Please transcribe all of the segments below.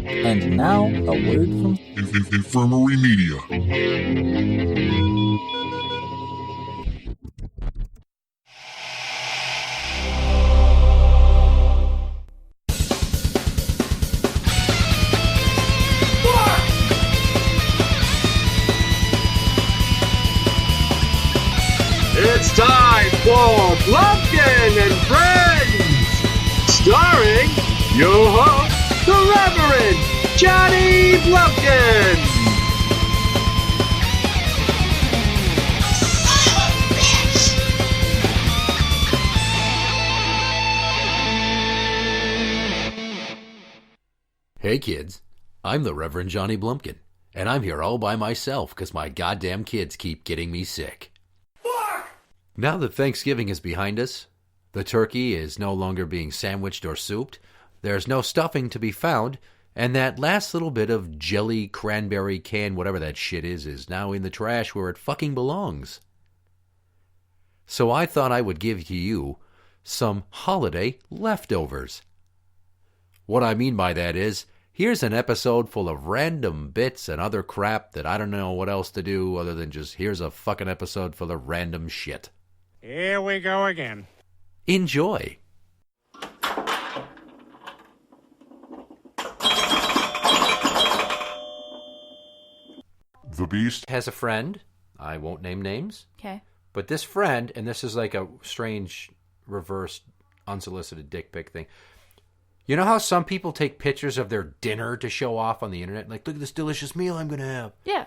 And now, a word from Infirmary Media. It's time for Blumpkin and Friends, starring your host, the Reverend Johnny Blumpkin. Hey kids, I'm the Reverend Johnny Blumpkin, and I'm here all by myself because my goddamn kids keep getting me sick. Now that Thanksgiving is behind us, the turkey is no longer being sandwiched or souped, there's no stuffing to be found, and that last little bit of jelly, cranberry, can, whatever that shit is now in the trash where it fucking belongs. So I thought I would give to you some holiday leftovers. What I mean by that is, here's an episode full of random bits and other crap that I don't know what else to do other than just here's a fucking episode full of random shit. Here we go again. Enjoy. The Beast Has a friend. I won't name names. Okay. But this friend, and this is like a strange reverse unsolicited dick pic thing. You know how some people take pictures of their dinner to show off on the internet? Like, look at this delicious meal I'm going to have. Yeah.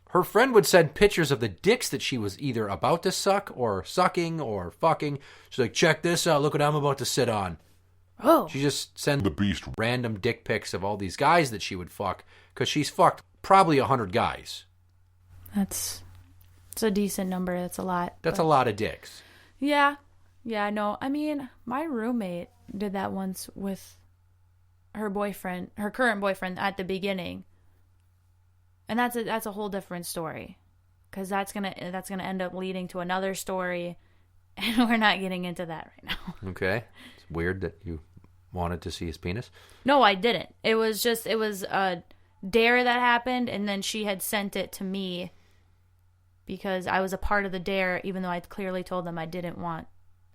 Her friend would send pictures of the dicks that she was either about to suck or sucking or fucking. She's like, check this out. Look what I'm about to sit on. Oh. She just sent The Beast random dick pics of all these guys that she would fuck because she's fucked probably 100 guys. It's a decent number. That's a lot. That's a lot of dicks. Yeah. Yeah, no. I mean, my roommate did that once with her boyfriend, her current boyfriend at the beginning. And that's a whole different story. Cuz that's going to end up leading to another story, and we're not getting into that right now. Okay. It's weird that you wanted to see his penis. No, I didn't. It was a dare that happened, and then she had sent it to me because I was a part of the dare, even though I clearly told them I didn't want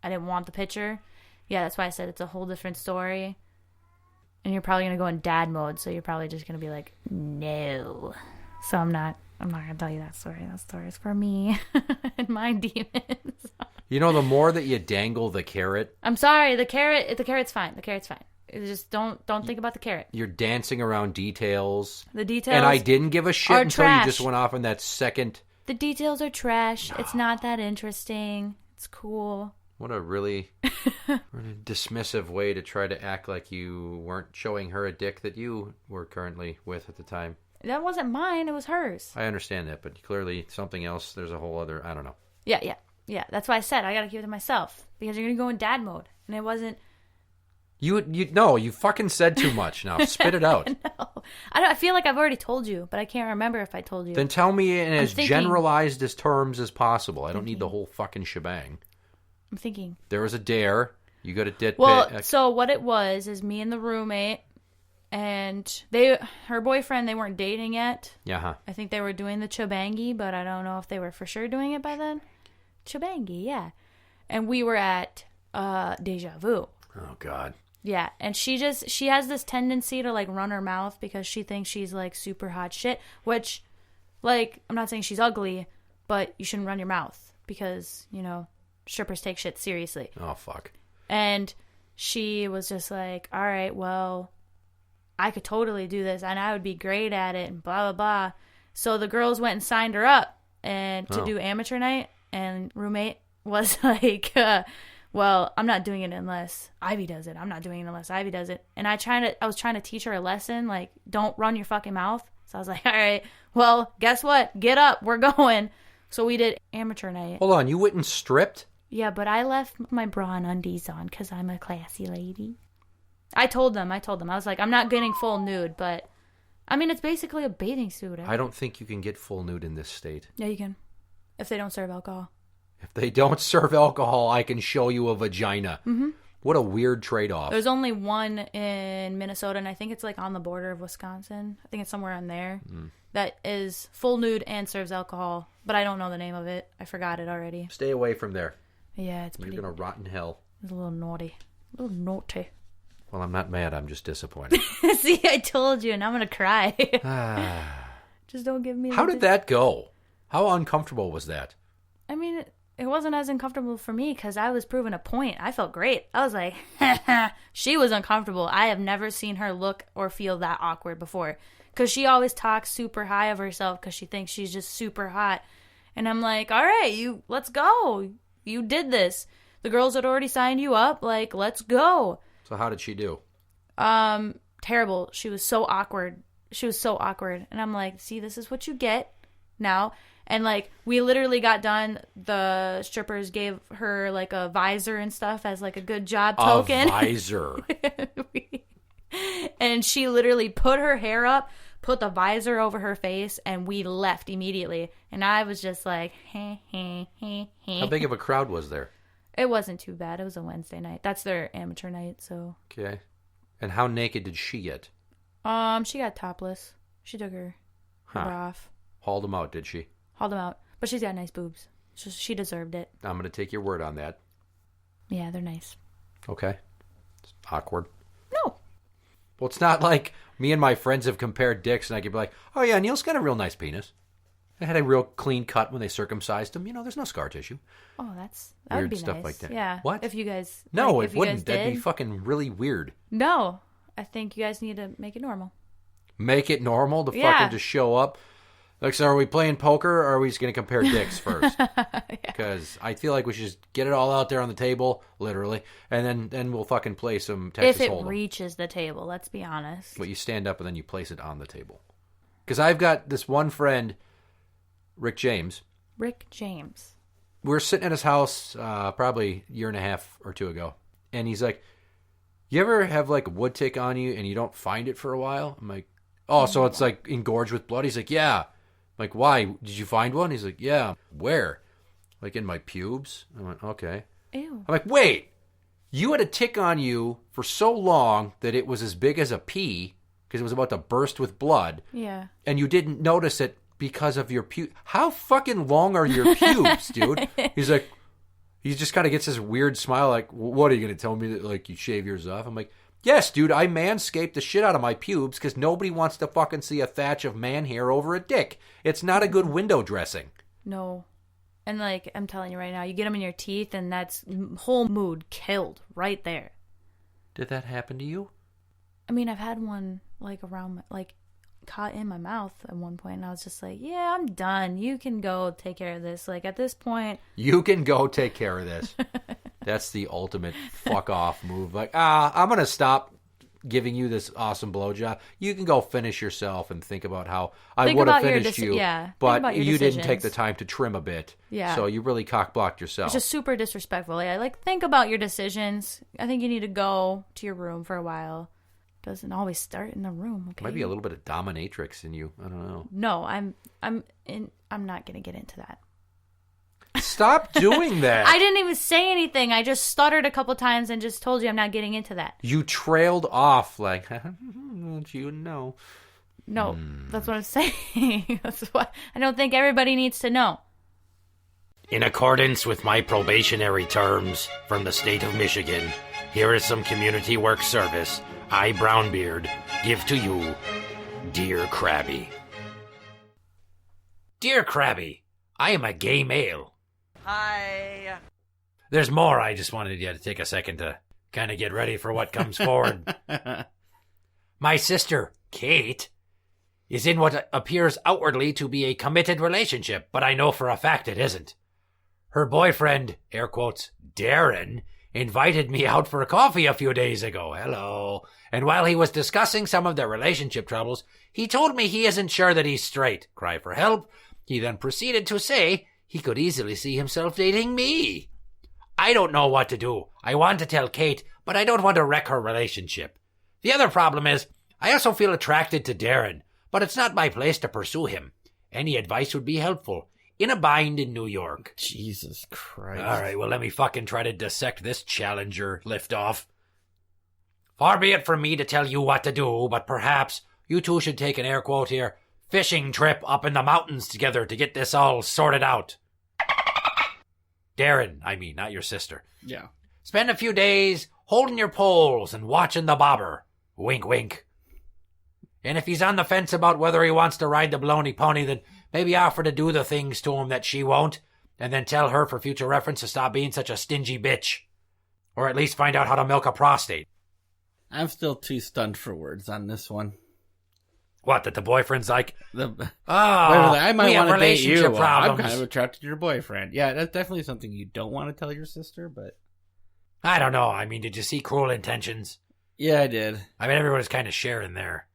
the picture. Yeah, that's why I said it's a whole different story. And you're probably going to go in dad mode, so you're probably just going to be like, no. So I'm not going to tell you that story. That story is for me and my demons. You know, the more that you dangle the carrot, I'm sorry, the carrot's fine. The carrot's fine. Just don't think about the carrot. you're dancing around details. The details And I didn't give a shit are until trash. you just went off on that second. The details are trash. It's not that interesting. It's cool. What a really dismissive way to try to act like you weren't showing her a dick that you were currently with at the time. That wasn't mine. It was hers. I understand that, but clearly something else, there's a whole other, I don't know. Yeah. That's why I said I got to keep it to myself. Because you're going to go in dad mode. And it wasn't... No, you fucking said too much now. Spit it out. No. I feel like I've already told you, but I can't remember if I told you. Then tell me in as thinking. generalized as terms as possible. I don't need the whole fucking shebang. I'm thinking. There was a dare. You got a dit. Well, so what it was is me and the roommate, and her boyfriend, they weren't dating yet. Yeah. I think they were doing the chobangi, but I don't know if they were for sure doing it by then. Chobangi, yeah. And we were at Deja Vu. Oh, God. Yeah, and she has this tendency to, like, run her mouth because she thinks she's, like, super hot shit, which, like, I'm not saying she's ugly, but you shouldn't run your mouth because, you know, strippers take shit seriously. Oh, fuck. And she was just like, all right, well, I could totally do this, and I would be great at it, and blah, blah, blah. So the girls went and signed her up and to do amateur night, and roommate was like, well, I'm not doing it unless Ivy does it. I'm not doing it unless Ivy does it. And I was trying to teach her a lesson, like, don't run your fucking mouth. So I was like, all right, well, guess what? Get up. We're going. So we did amateur night. Hold on. You went and stripped? Yeah, but I left my bra and undies on because I'm a classy lady. I told them. I was like, I'm not getting full nude, but, I mean, it's basically a bathing suit. I don't think you can get full nude in this state. Yeah, you can. If they don't serve alcohol. If they don't serve alcohol, I can show you a vagina. Mm-hmm. What a weird trade-off. There's only one in Minnesota, and I think it's like on the border of Wisconsin. I think it's somewhere on there that is full nude and serves alcohol, but I don't know the name of it. I forgot it already. Stay away from there. Yeah, it's pretty. You're going to rot in hell. It's a little naughty. A little naughty. Well, I'm not mad. I'm just disappointed. See, I told you, and I'm going to cry. Just don't give me... How did that go? How uncomfortable was that? I mean, it wasn't as uncomfortable for me because I was proving a point. I felt great. I was like, she was uncomfortable. I have never seen her look or feel that awkward before because she always talks super high of herself because she thinks she's just super hot. And I'm like, all right, let's go. You did this. The girls had already signed you up. Like, let's go. So how did she do? Terrible. She was so awkward. And I'm like, see, this is what you get now. And, like, we literally got done. The strippers gave her, like, a visor and stuff as, like, a good job token. A visor. And she literally put her hair up, put the visor over her face, and we left immediately. And I was just like, How big of a crowd was there? It wasn't too bad. It was a Wednesday night. That's their amateur night, so. Okay. And how naked did she get? She got topless. She took her off. Hauled them out, did she? Hauled them out. But she's got nice boobs. She deserved it. I'm going to take your word on that. Yeah, they're nice. Okay. It's awkward. No. Well, it's not like me and my friends have compared dicks and I could be like, oh yeah, Neil's got a real nice penis. They had a real clean cut when they circumcised him. You know, there's no scar tissue. Oh, that weird would be stuff nice. like that. Yeah. What? If you guys... No, like, it wouldn't. That'd be fucking really weird. No. I think you guys need to make it normal. Make it normal to fucking just show up? Like, so are we playing poker or are we just going to compare dicks first? Because I feel like we should just get it all out there on the table, literally, and then we'll fucking play some Texas Hold'em. If it reaches the table, let's be honest. But you stand up and then you place it on the table. Because I've got this one friend, Rick James. We're sitting at his house probably a year and a half or two ago. And he's like, you ever have like a wood tick on you and you don't find it for a while? I'm like, oh, so it's like engorged with blood? He's like, yeah. I'm like, why? Did you find one? He's like, yeah. Where? Like in my pubes? I went, okay. Ew. I'm like, wait. You had a tick on you for so long that it was as big as a pea because it was about to burst with blood. Yeah. And you didn't notice it because of your pubes. How fucking long are your pubes, dude? He's like, he just kind of gets this weird smile like, what are you going to tell me that like you shave yours off? I'm like, yes, dude, I manscaped the shit out of my pubes because nobody wants to fucking see a thatch of man hair over a dick. It's not a good window dressing. No. And like, I'm telling you right now, you get them in your teeth and that's whole mood killed right there. Did that happen to you? I mean, I've had one like around, like caught in my mouth at one point and I was just like, yeah, I'm done. You can go take care of this. Like at this point. You can go take care of this. That's the ultimate fuck off move. Like, I'm going to stop giving you this awesome blowjob. You can go finish yourself and think about how I would have finished you. Yeah, but you didn't take the time to trim a bit. Yeah. So you really cock-blocked yourself. It's just super disrespectful. Yeah, like think about your decisions. I think you need to go to your room for a while. Doesn't always start in the room. Okay. Might be a little bit of dominatrix in you. I don't know. No, I'm not going to get into that. Stop doing that. I didn't even say anything. I just stuttered a couple times and just told you I'm not getting into that. You trailed off like, don't you know? No, that's what I'm saying. That's what I don't think everybody needs to know. In accordance with my probationary terms from the state of Michigan, here is some community work service I, Brownbeard, give to you, Dear Crabby. Dear Crabby, I am a gay male. Hi. There's more. I just wanted you to take a second to kind of get ready for what comes forward. My sister, Kate, is in what appears outwardly to be a committed relationship, but I know for a fact it isn't. Her boyfriend, air quotes, Darren, invited me out for a coffee a few days ago. Hello. And while he was discussing some of their relationship troubles, he told me he isn't sure that he's straight. Cry for help. He then proceeded to say he could easily see himself dating me. I don't know what to do. I want to tell Kate, but I don't want to wreck her relationship. The other problem is, I also feel attracted to Darren, but it's not my place to pursue him. Any advice would be helpful. in a bind in New York. Jesus Christ. All right, well, let me fucking try to dissect this Challenger liftoff. Far be it from me to tell you what to do, but perhaps you two should take an air quote here, fishing trip up in the mountains together to get this all sorted out. Darren, I mean, not your sister. Yeah. Spend a few days holding your poles and watching the bobber. Wink, wink. And if he's on the fence about whether he wants to ride the baloney pony, then maybe offer to do the things to him that she won't, and then tell her for future reference to stop being such a stingy bitch. Or at least find out how to milk a prostate. I'm still too stunned for words on this one. What, that the boyfriend's like, I might we have want to date relationship you. problems. I'm kind of attracted to your boyfriend. Yeah, that's definitely something you don't want to tell your sister, but... I don't know. I mean, did you see Cruel Intentions? Yeah, I did. I mean, everyone's kind of sharing there.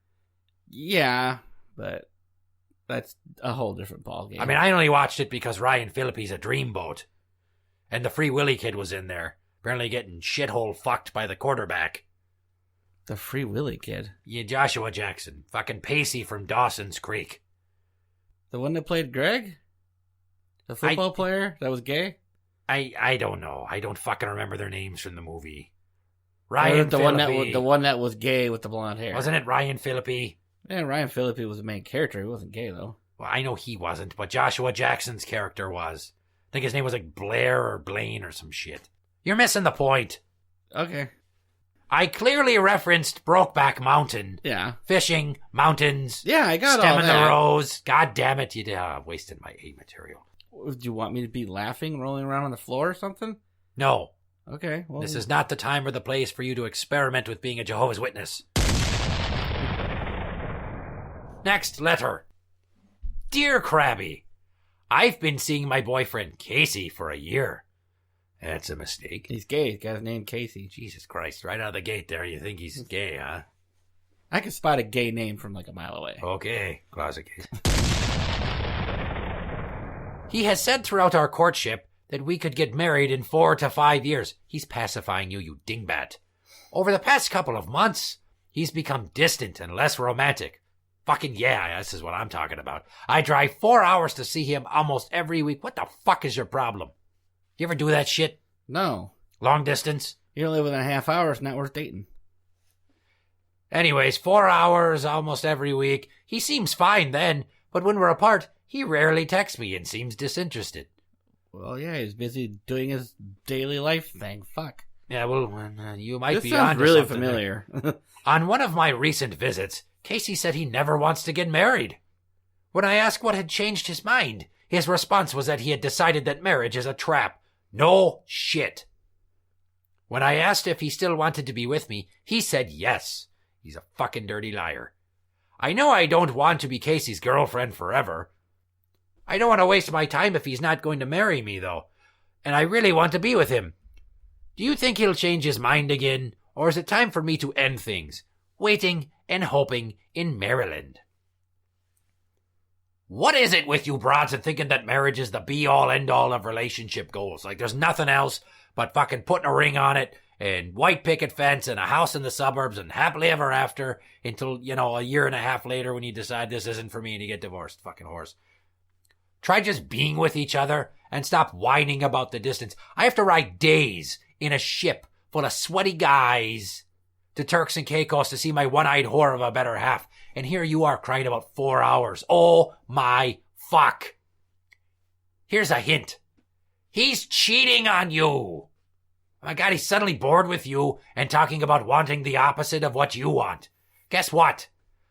Yeah, but that's a whole different ballgame. I mean, I only watched it because Ryan Phillippe's a dreamboat. And the Free Willy kid was in there, apparently getting shithole fucked by the quarterback. The Free Willy kid? Yeah, Joshua Jackson. Fucking Pacey from Dawson's Creek. The one that played Greg? The football player that was gay? I don't know. I don't fucking remember their names from the movie. Ryan the Phillippe. one that was gay with the blonde hair. Wasn't it Ryan Phillippe? Yeah, Ryan Phillippe was the main character. He wasn't gay, though. Well, I know he wasn't, but Joshua Jackson's character was. I think his name was like Blair or Blaine or some shit. You're missing the point. Okay. I clearly referenced Brokeback Mountain. Yeah. Fishing, mountains. Yeah, I got all Stemming that. the rows. God damn it, you wasted my A material. Do you want me to be laughing, rolling around on the floor or something? No. Okay, well... This is not the time or the place for you to experiment with being a Jehovah's Witness. Next letter. Dear Crabby, I've been seeing my boyfriend Casey for a year. That's a mistake. He's gay. He's got his name Casey. Jesus Christ, right out of the gate there, you think he's gay, huh? I can spot a gay name from like a mile away. Okay, closet case. He has said throughout our courtship that we could get married in 4 to 5 years. He's pacifying you, you dingbat. Over the past couple of months, he's become distant and less romantic. Fucking yeah, this is what I'm talking about. I drive 4 hours to see him almost every week. What the fuck is your problem? You ever do that shit? No. Long distance? You don't live within a half hour, it's not worth dating. Anyways, 4 hours almost every week. He seems fine then, but when we're apart, he rarely texts me and seems disinterested. Well, yeah, he's busy doing his daily life thing. Fuck. Yeah, well, you might this be sounds onto really something familiar. On one of my recent visits, Casey said he never wants to get married. When I asked what had changed his mind, his response was that he had decided that marriage is a trap. No shit. When I asked if he still wanted to be with me, he said yes. He's a fucking dirty liar. I know I don't want to be Casey's girlfriend forever. I don't want to waste my time if he's not going to marry me, though. And I really want to be with him. Do you think he'll change his mind again, or is it time for me to end things? Waiting and hoping in Maryland. What is it with you broads and thinking that marriage is the be-all, end-all of relationship goals? Like there's nothing else but fucking putting a ring on it and white picket fence and a house in the suburbs and happily ever after until, a year and a half later when you decide this isn't for me and you get divorced. Fucking horse. Try just being with each other and stop whining about the distance. I have to ride days in a ship full of sweaty guys to Turks and Caicos to see my one-eyed whore of a better half. And here you are crying about 4 hours. Oh my fuck. Here's a hint. He's cheating on you. Oh my God, he's suddenly bored with you and talking about wanting the opposite of what you want. Guess what?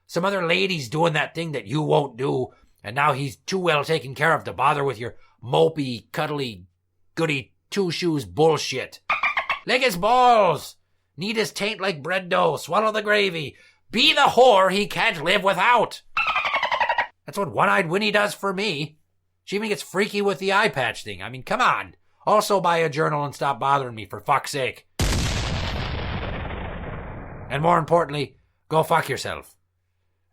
Some other lady's doing that thing that you won't do, and now he's too well taken care of to bother with your mopey, cuddly, goody, two-shoes bullshit. Lick his balls. Knead his taint like bread dough. Swallow the gravy. Be the whore he can't live without. That's what One-Eyed Winnie does for me. She even gets freaky with the eye patch thing. I mean, come on. Also buy a journal and stop bothering me, for fuck's sake. And more importantly, go fuck yourself.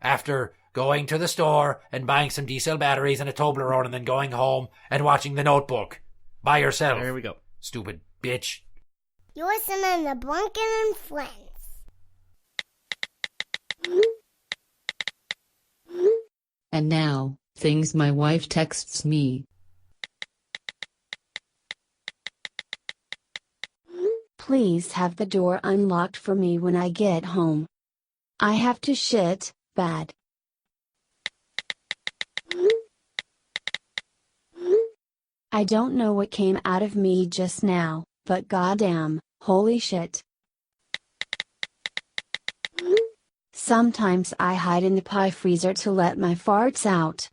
After going to the store and buying some D-cell batteries and a Toblerone and then going home and watching The Notebook. By yourself. There we go. Stupid bitch. You're listening to Blumpkin and Friends. And now, things my wife texts me. Please have the door unlocked for me when I get home. I have to shit, bad. I don't know what came out of me just now, but goddamn, holy shit. Sometimes I hide in the pie freezer to let my farts out.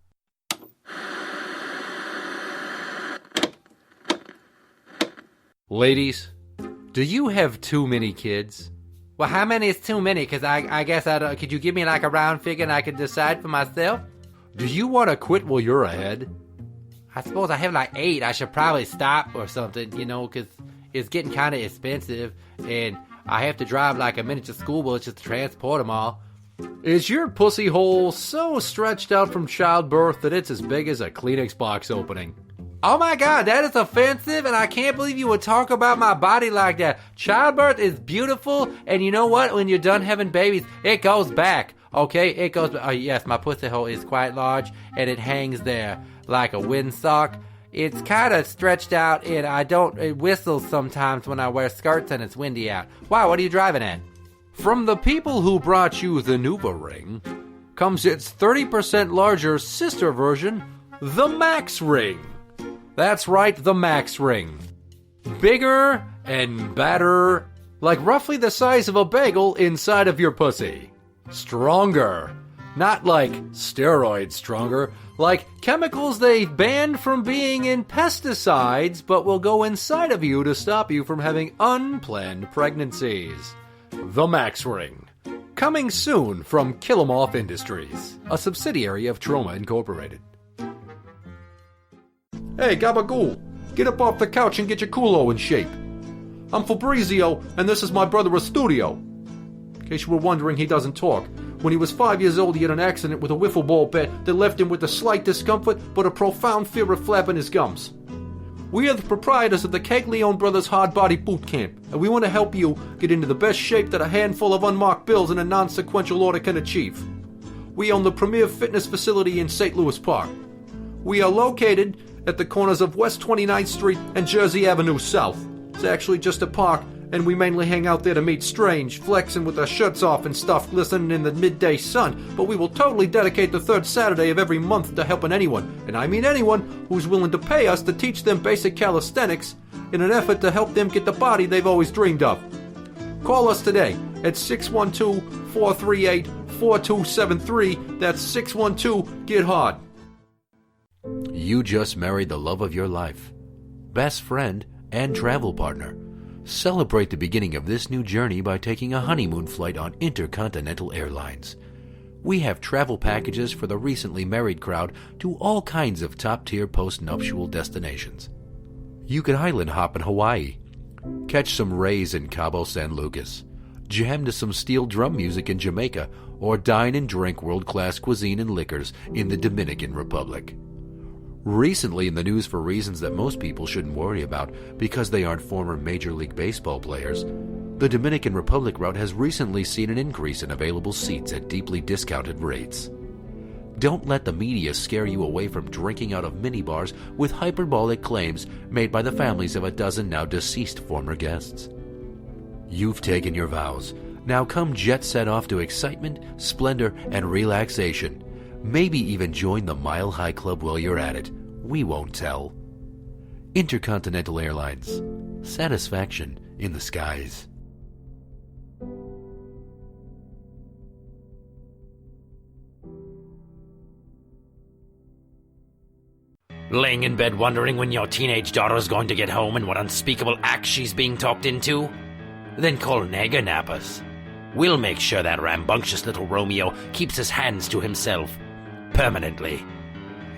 Ladies, do you have too many kids? Well, how many is too many? Because I guess I don't. Could you give me like a round figure and I could decide for myself? Do you want to quit while you're ahead? I suppose I have like 8. I should probably stop or something, because it's getting kind of expensive and I have to drive like a miniature school bus just to transport them all. Is your pussy hole so stretched out from childbirth that it's as big as a Kleenex box opening? Oh my God, that is offensive, and I can't believe you would talk about my body like that. Childbirth is beautiful, and you know what? When you're done having babies, it goes back, okay? It goes back. Oh, yes, my pussy hole is quite large, and it hangs there like a windsock. It's kind of stretched out, and it whistles sometimes when I wear skirts and it's windy out. Wow, what are you driving at? From the people who brought you the Nuva Ring comes its 30% larger sister version, the Max Ring. That's right, the Max Ring. Bigger and badder, like roughly the size of a bagel inside of your pussy. Stronger. Not like steroids stronger, like chemicals they banned from being in pesticides, but will go inside of you to stop you from having unplanned pregnancies. The Max Ring. Coming soon from Kill 'Em Off Industries, a subsidiary of Troma Incorporated. Hey, Gabagool, get up off the couch and get your culo in shape. I'm Fabrizio, and this is my brother Astudio. In case you were wondering, he doesn't talk. When he was 5 years old, he had an accident with a wiffle ball bat that left him with a slight discomfort but a profound fear of flapping his gums. We are the proprietors of the Caglione Brothers Hard Body Boot Camp, and we want to help you get into the best shape that a handful of unmarked bills in a non-sequential order can achieve. We own the premier fitness facility in St. Louis Park. We are located at the corners of West 29th Street and Jersey Avenue South. It's actually just a park, and we mainly hang out there to meet strange, flexing with our shirts off and stuff, glistening in the midday sun, but we will totally dedicate the third Saturday of every month to helping anyone, and I mean anyone, who's willing to pay us to teach them basic calisthenics in an effort to help them get the body they've always dreamed of. Call us today at 612-438-4273. That's 612-GET-HARD. You just married the love of your life, best friend, and travel partner. Celebrate the beginning of this new journey by taking a honeymoon flight on Intercontinental Airlines. We have travel packages for the recently married crowd to all kinds of top-tier post-nuptial destinations. You can island hop in Hawaii, catch some rays in Cabo San Lucas, jam to some steel drum music in Jamaica, or dine and drink world-class cuisine and liquors in the Dominican Republic. Recently in the news for reasons that most people shouldn't worry about because they aren't former Major League Baseball players, the Dominican Republic route has recently seen an increase in available seats at deeply discounted rates. Don't let the media scare you away from drinking out of minibars with hyperbolic claims made by the families of a dozen now deceased former guests. You've taken your vows. Now come jet set off to excitement, splendor, and relaxation. Maybe even join the Mile High Club while you're at it. We won't tell. Intercontinental Airlines. Satisfaction in the skies. Laying in bed wondering when your teenage daughter's going to get home and what unspeakable act she's being talked into? Then call Nega Nappers. We'll make sure that rambunctious little Romeo keeps his hands to himself. Permanently.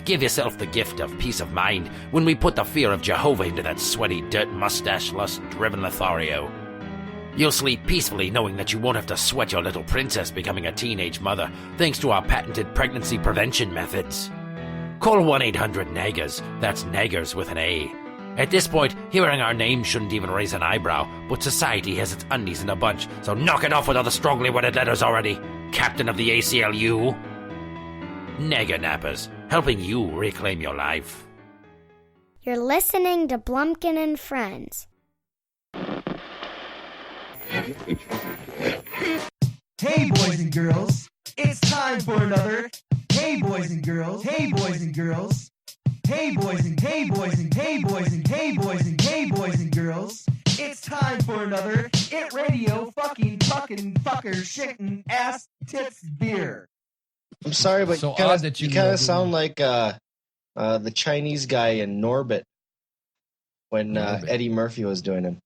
Give yourself the gift of peace of mind when we put the fear of Jehovah into that sweaty, dirt mustache lust-driven Lothario. You'll sleep peacefully knowing that you won't have to sweat your little princess becoming a teenage mother thanks to our patented pregnancy prevention methods. Call 1-800-NAGAS. That's Naggers with an A. At this point, hearing our name shouldn't even raise an eyebrow, but society has its undies in a bunch, so knock it off with all the strongly worded letters already. Captain of the ACLU. Nega Nappers, helping you reclaim your life. You're listening to Blumpkin and Friends. Hey boys and girls, it's time for another. Hey boys and girls, hey boys and girls. Hey boys and hey boys and hey boys and hey boys and hey boys and girls. It's time for another ITradio fucking fucker shitting ass tits beer. I'm sorry, but So you odd that you kind know of sound like the Chinese guy in Norbit when Eddie Murphy was doing him.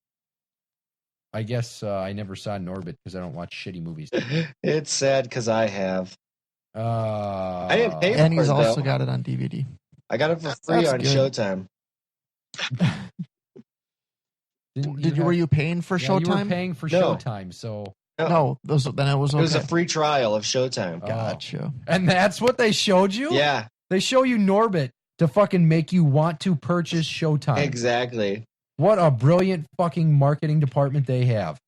I guess I never saw Norbit because I don't watch shitty movies. It's sad because I have. I didn't pay for it, And he's also though. got it on DVD. I got it for free That's on good. Showtime. Were you paying for Yeah, you were Showtime? paying for No. Showtime, so No, then it was okay. It was a free trial of Showtime. Gotcha. and that's what they showed you. Yeah, They show you Norbit to fucking make you want to purchase Showtime. exactly. What a brilliant fucking marketing department they have.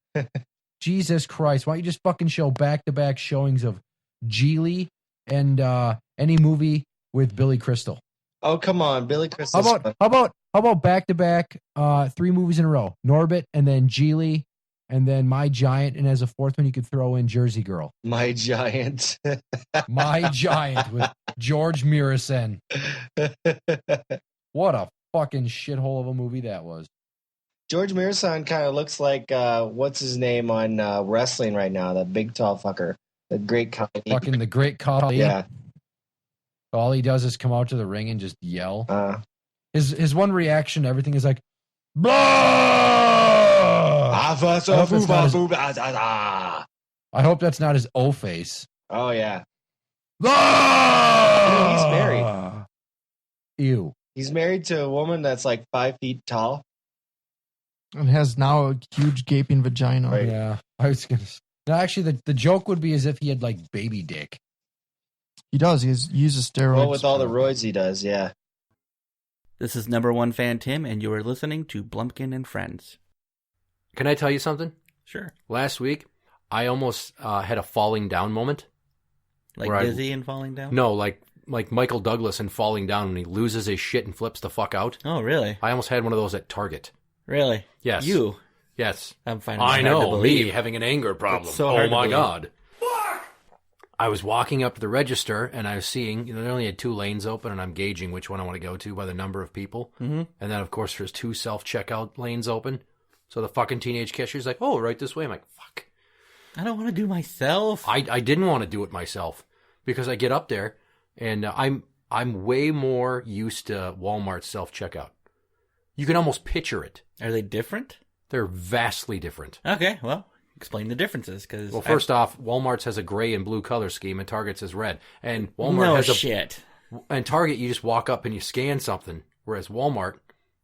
Jesus Christ. Why don't you just fucking show back-to-back showings of Geely and any movie with Billy Crystal? Oh, come on, Billy How Crystal's about back-to-back 3 movies in a row? Norbit and then Geely and then My Giant, and as a fourth one you could throw in Jersey Girl. My Giant. My Giant with George Mirasan. What a fucking shithole of a movie that was. George Mirasan kind of looks like what's his name on wrestling right now? That big tall fucker, the Great Khali. Fucking the Great Khali. Yeah. All he does is come out to the ring and just yell. His one reaction to everything is like, blah! I hope that's not his O face. Oh yeah. Blah! He's married. Ew. He's married to a woman that's like 5 feet tall. And has now a huge gaping vagina. Right. Yeah. I was gonna. No, actually, the joke would be as if he had like baby dick. He does. He uses steroids. Well, with all the roids he does, yeah. This is number one fan Tim, and you are listening to Blumpkin and Friends. Can I tell you something? Sure. Last week, I almost had a falling down moment. Like where dizzy and falling down? No, like Michael Douglas and falling down when he loses his shit and flips the fuck out. Oh, really? I almost had one of those at Target. Really? Yes. You? Yes. I'm finding it I hard to know, believe. me having an anger problem. It's so oh hard to my believe. God. I was walking up to the register and I was seeing, they only had 2 lanes open and I'm gauging which one I want to go to by the number of people. Mm-hmm. And then, of course, there's 2 self-checkout lanes open. So the fucking teenage cashier's like, oh, right this way. I'm like, fuck. I don't want to do myself. I didn't want to do it myself because I get up there and I'm way more used to Walmart's self-checkout. You can almost picture it. Are they different? They're vastly different. Okay, well, explain the differences. Well, first off, Walmart's has a gray and blue color scheme, and Target's is red. And Walmart has shit. And Target, you just walk up and you scan something, whereas Walmart,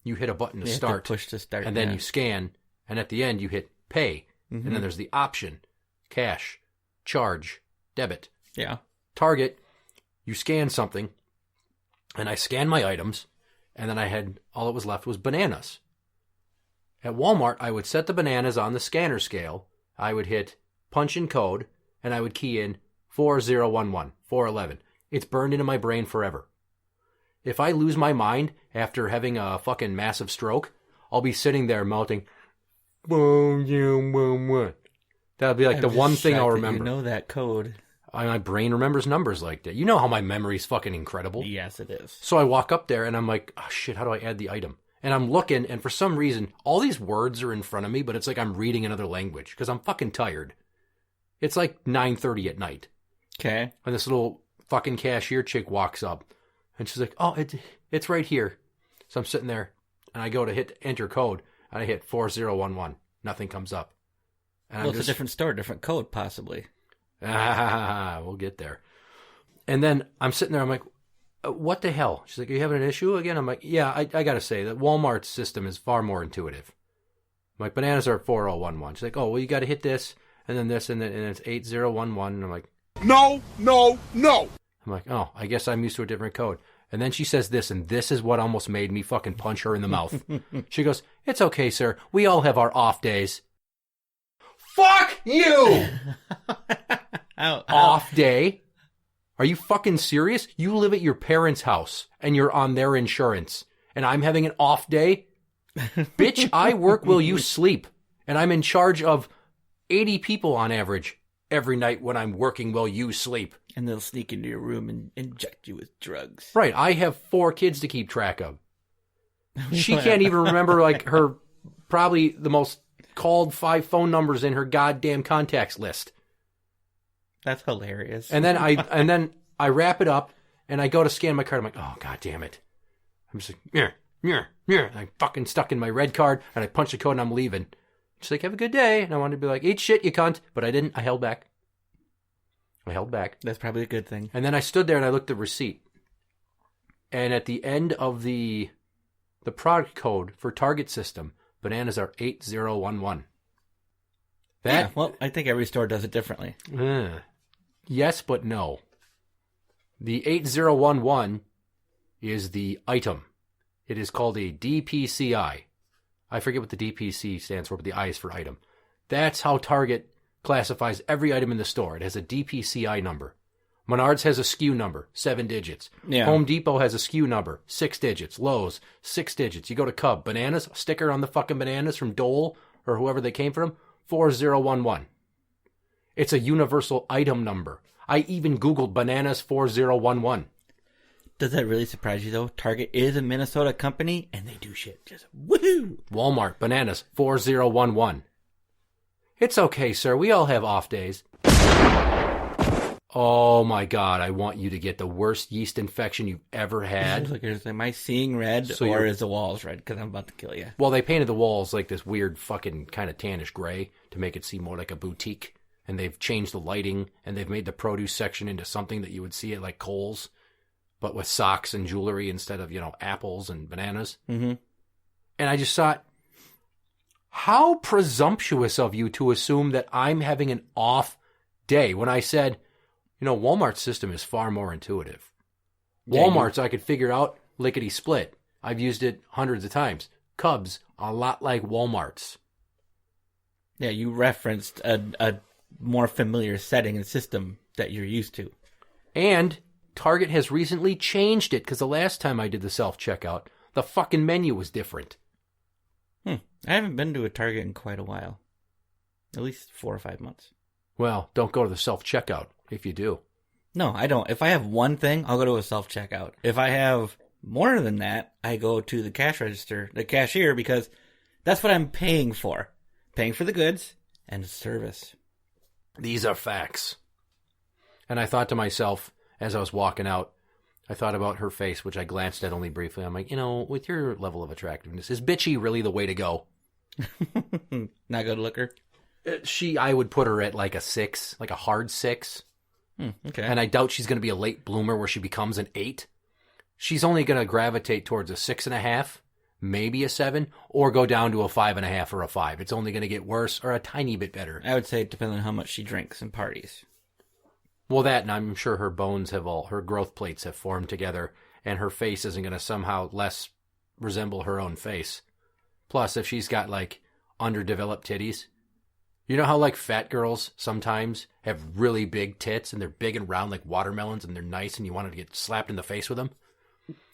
you hit a button to You have to start, push to start, and then yeah. you scan, and at the end you hit pay, and then there's the option, cash, charge, debit. Yeah. Target, you scan something, and I scanned my items, and then I had all that was left was bananas. At Walmart, I would set the bananas on the scanner scale. I would hit punch in code, and I would key in 4011, 411. It's burned into my brain forever. If I lose my mind after having a fucking massive stroke, I'll be sitting there melting. That'll be like the one thing I'll remember. You know that code. My brain remembers numbers like that. You know how my memory's fucking incredible. Yes, it is. So I walk up there and I'm like, oh shit, how do I add the item? And I'm looking, and for some reason, all these words are in front of me, but it's like I'm reading another language because I'm fucking tired. It's like 9:30 at night. Okay. And this little fucking cashier chick walks up, and she's like, oh, it's right here. So I'm sitting there, and I go to hit enter code, and I hit 4011. Nothing comes up. And Well, it's a different store, different code, possibly. We'll get there. And then I'm sitting there, I'm like, what the hell? She's like, are you having an issue again? I'm like, yeah, I got to say that Walmart's system is far more intuitive. I'm like, bananas are at 4011. She's like, oh, well, you got to hit this, and then this, and then it's 8011. And I'm like, No, no, no. I'm like, oh, I guess I'm used to a different code. And then she says this, and this is what almost made me fucking punch her in the mouth. She goes, it's okay, sir. We all have our off days. Fuck you! Off day? Are you fucking serious? You live at your parents' house, and you're on their insurance, and I'm having an off day? Bitch, I work while you sleep, and I'm in charge of 80 people on average every night when I'm working while you sleep. And they'll sneak into your room and inject you with drugs. Right. I have 4 kids to keep track of. She can't even remember, like, her probably the most called 5 phone numbers in her goddamn contacts list. That's hilarious. And then I wrap it up and I go to scan my card. I'm like, oh, God damn it. I'm just like, yeah. I'm fucking stuck in my red card and I punch the code and I'm leaving. She's like, have a good day. And I wanted to be like, eat shit, you cunt. But I didn't. I held back. That's probably a good thing. And then I stood there and I looked at the receipt. And at the end of the product code for Target system, bananas are 8011. Yeah, well, I think every store does it differently. Yes, but no. The 8011 is the item. It is called a DPCI. I forget what the DPC stands for, but the I is for item. That's how Target classifies every item in the store. It has a DPCI number. Menards has a SKU number, 7 digits. Yeah. Home Depot has a SKU number, 6 digits. Lowe's, 6 digits. You go to Cub, bananas, sticker on the fucking bananas from Dole or whoever they came from, 4011. It's a universal item number. I even Googled bananas 4011. Does that really surprise you, though? Target is a Minnesota company, and they do shit. Just woohoo! Walmart, bananas 4011. It's okay, sir. We all have off days. Oh, my God. I want you to get the worst yeast infection you've ever had. Look, am I seeing red or is the walls red? Because I'm about to kill you. Well, they painted the walls like this weird fucking kind of tannish gray to make it seem more like a boutique. And they've changed the lighting, and they've made the produce section into something that you would see at like Kohl's, but with socks and jewelry instead of, apples and bananas. Mm-hmm. And I just thought, how presumptuous of you to assume that I'm having an off day when I said, Walmart's system is far more intuitive. Walmart's I could figure out lickety split. I've used it hundreds of times. Cubs, a lot like Walmart's. Yeah, you referenced a more familiar setting and system that you're used to. And Target has recently changed it because the last time I did the self-checkout, the fucking menu was different. I haven't been to a Target in quite a while. At least 4 or 5 months. Well, don't go to the self-checkout if you do. No, I don't. If I have one thing, I'll go to a self-checkout. If I have more than that, I go to the cash register, the cashier, because that's what I'm paying for. Paying for the goods and the service. These are facts. And I thought to myself, as I was walking out, I thought about her face, which I glanced at only briefly. I'm like, with your level of attractiveness, is bitchy really the way to go? Not good looker? I would put her at like a 6, like a hard 6. Okay. And I doubt she's going to be a late bloomer where she becomes an 8. She's only going to gravitate towards a 6.5, maybe a 7, or go down to a 5.5 or a 5. It's only going to get worse or a tiny bit better. I would say it depends on how much she drinks and parties. Well, that, and I'm sure her bones her growth plates have formed together, and her face isn't going to somehow less resemble her own face. Plus, if she's got, like, underdeveloped titties, you know how, like, fat girls sometimes have really big tits, and they're big and round like watermelons, and they're nice, and you want to get slapped in the face with them?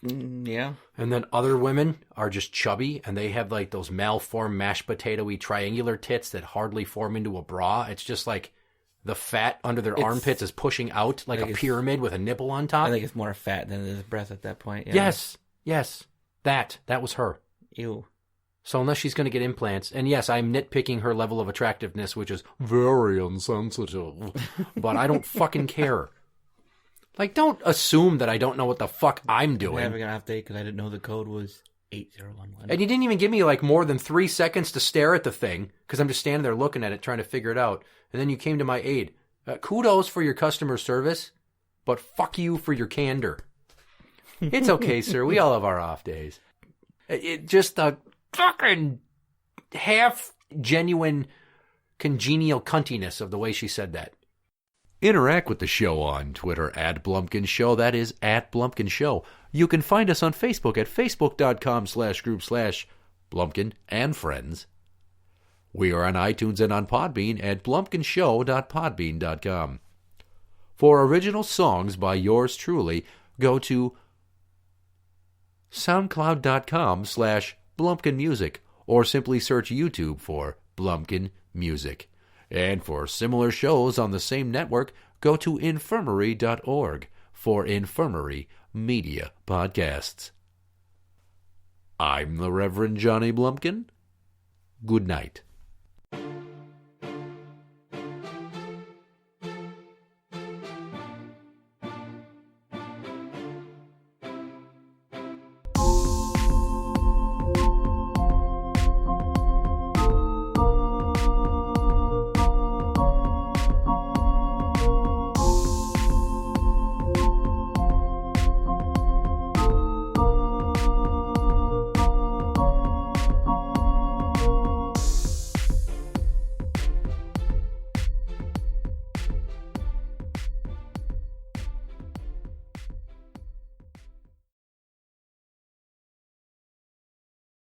Yeah. And then other women are just chubby, and they have, like, those malformed mashed potato-y triangular tits that hardly form into a bra. It's just like the fat under their armpits is pushing out like a pyramid with a nipple on top. I think it's more fat than it is breath at that point. Yeah. Yes. That was her. Ew. So unless she's going to get implants, and yes, I'm nitpicking her level of attractiveness, which is very insensitive, but I don't fucking care. Like, don't assume that I don't know what the fuck I'm doing. I'm having an off day because I didn't know the code was 8011. And you didn't even give me, like, more than 3 seconds to stare at the thing, because I'm just standing there looking at it, trying to figure it out. And then you came to my aid. Kudos for your customer service, but fuck you for your candor. It's okay, sir. We all have our off days. It just a fucking half-genuine, congenial cuntiness of the way she said that. Interact with the show on Twitter at Blumpkin Show. That is at Blumpkin Show. You can find us on Facebook at facebook.com/group/Blumpkin and Friends. We are on iTunes and on Podbean at blumpkinshow.podbean.com. For original songs by yours truly, go to soundcloud.com/BlumpkinMusic or simply search YouTube for Blumpkin Music. And for similar shows on the same network, go to infirmary.org for Infirmary Media Podcasts. I'm the Reverend Johnny Blumpkin. Good night.